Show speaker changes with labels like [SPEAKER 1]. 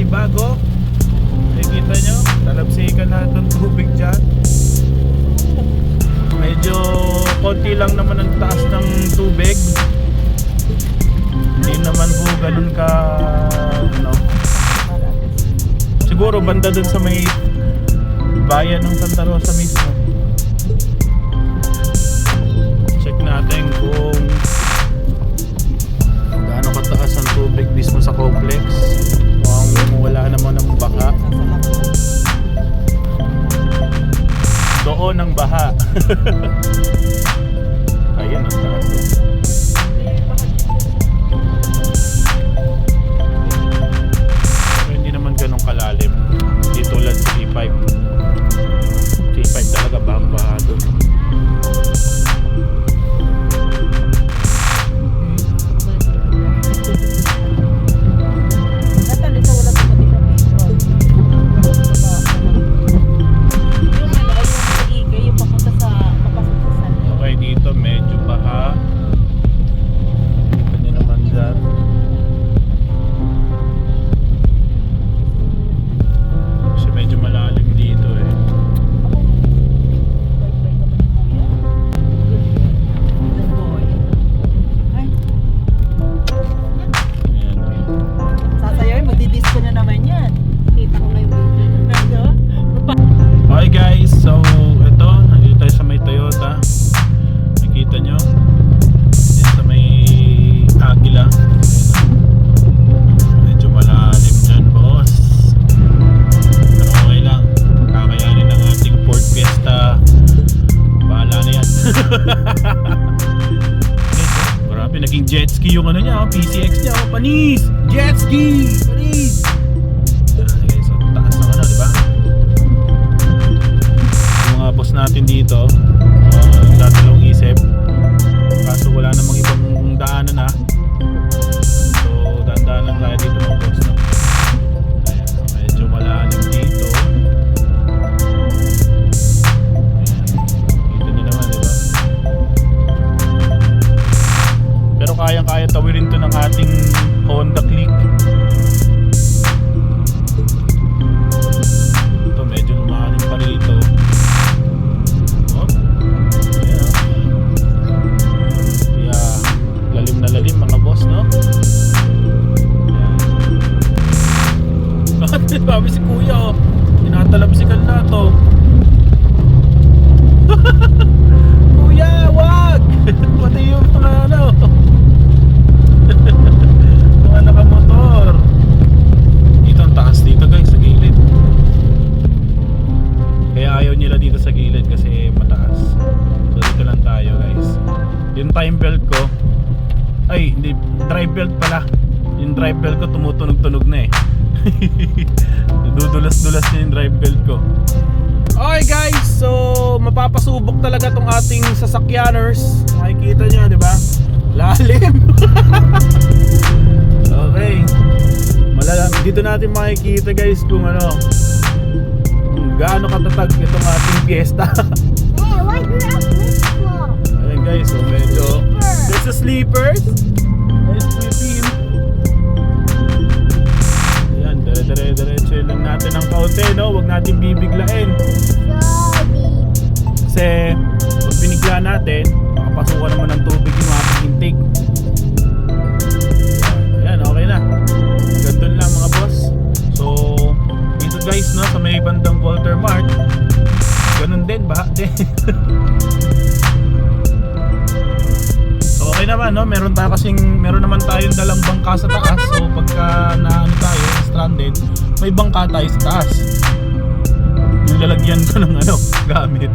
[SPEAKER 1] bago. Nakikita nyo, talabsikan lahat ng tubig dyan. Medyo konti lang naman ang taas ng tubig. Hindi naman po ganun ka ano. Siguro banda dun sa may bayan ng Santa Rosa mismo. Check natin kung gaano kataas ang tubig mismo sa complex. Mukhang wala naman ng baka. Doon ang baha. Ayan ang taas. Pero hindi naman ganun kalalim. Hindi tulad sa T5. T5 talaga baha doon. Okay guys, so ito, nandito tayo sa may Toyota. Nakita nyo? Dito sa may Agila. Medyo malalim dyan, boss. Pero okay lang, kakayanin ng ating Ford Fiesta. Bahala na yan. Marami, naging jet ski yung ano niya, PCX niya. Panis! Jet ski! Panis! Boss natin dito dadalawang isip kaso wala namang ibang daanan na, so daan-daan lang tayo dito mga boss, no? Ayan, medyo malalim dito. Ayan, kita nyo naman, diba? Pero kayang-kaya tawirin to ng ating Honda Click. Ito medyo lumalim pa rito. Lalim mga boss, no? Ayan. Babi si kuya, oh. Tinatalabsikan na to. Kuya, wag! Pati yung mga ano. Mga nakamotor. Dito ang taas dito guys, sa gilid. Kaya ayaw nila dito sa gilid kasi mataas. So dito lang tayo guys. Yung time belt ko, ay, hindi, drive belt pala. Yung drive belt ko tumutunog-tunog na eh. Dudulas-dulas na yung drive belt ko. Okay guys, so mapapasubok talaga tong ating sasakyaners. Makikita nyo, di ba? Lalim. Okay. Malalam. Dito natin makikita guys kung ano, kung gaano katatag itong ating Fiesta.
[SPEAKER 2] Hey, why do you have flip-flop?
[SPEAKER 1] Ayan guys, so medyo there's a sleepers. Let's whip him. Ayan, dire-diretso lang natin ang kaunti, no? Huwag natin bibiglain. Kasi pag binigla natin, makapasukan naman ng tubig yung ating intake. Ayan, okay na. Gandun lang mga boss. So, dito guys, no? Sa may bandang Walter Mart, ganun din, baha din. Okay naman, no? Meron naman tayong dalang bangka sa taas. So pagka naano tayo, stranded, may bangka tayo sa taas. Yung lalagyan ko ng ano, gamit.